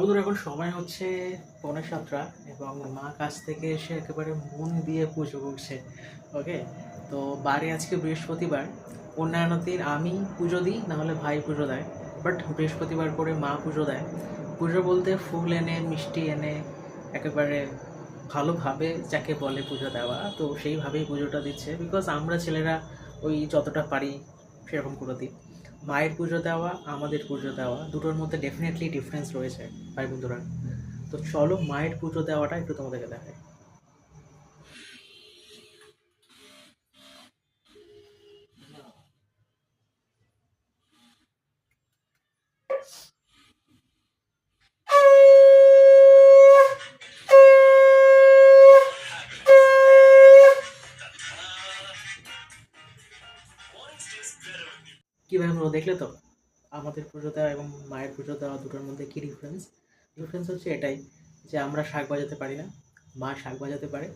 বন্ধুরা এখন সময় হচ্ছে 6:45 এবং মা কাছ থেকে এসে একেবারে মন দিয়ে পুজো করছে। ওকে, তো বাড়ি আজকে বৃহস্পতিবার। অন্যান্য দিন আমি পুজো দিই, নাহলে ভাই পুজো দেয়, বাট বৃহস্পতিবার করে মা পুজো দেয়। পুজো বলতে ফুল এনে মিষ্টি এনে একেবারে ভালোভাবে যাকে বলে পুজো দেওয়া, তো সেইভাবেই পুজোটা দিচ্ছে। বিকজ আমরা ছেলেরা ওই যতটা পারি সেরকম করে দিই। মায়ের পুজো দেওয়া আমাদের পুজো দেওয়া দুটোর মধ্যে ডেফিনেটলি ডিফারেন্স রয়েছে ভাই বন্ধুরা। তো চলো মায়ের পুজো দেওয়াটা একটু তোমাদেরকে দেখাই। কি ভাই বন্ধুরা, দেখলে তো আমাদের পুজো দেওয়া এবং মায়ের পুজো দেওয়া দুটোর মধ্যে কী ডিফারেন্স? ডিফারেন্স হচ্ছে এটাই যে আমরা শাঁখ বাজাতে পারি না, মা শাঁখ বাজাতে পারে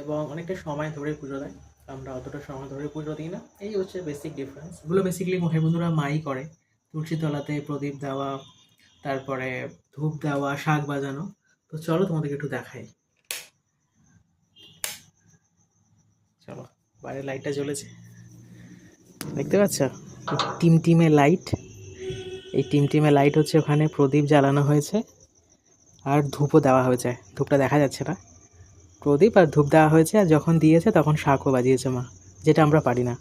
এবং অনেকটা সময় ধরে পুজো দেয়, আমরা অতটা সময় ধরে পুজো দিই না। এই হচ্ছে বেসিক ডিফারেন্স। এগুলো বেসিক্যালি ভাই বন্ধুরা মাই করে। তুলসী তলাতে প্রদীপ দেওয়া, তারপরে ধূপ দেওয়া, শাঁখ বাজানো। তো চলো তোমাদেরকে একটু দেখাই। চলো, বাইরে লাইটটা জ্বলেছে, দেখতে পাচ্ছ? টিমটিমে লাইট। এই টিমটিমে লাইট হচ্ছে ওখানে প্রদীপ জ্বালানো হয়েছে আর ধূপও দেওয়া হয়েছে। ধূপটা দেখা যাচ্ছে না, প্রদীপ আর ধূপ দেওয়া হয়েছে। আর যখন দিয়েছে তখন শাঁখও বাজিয়েছে মা, যেটা আমরা পারি না।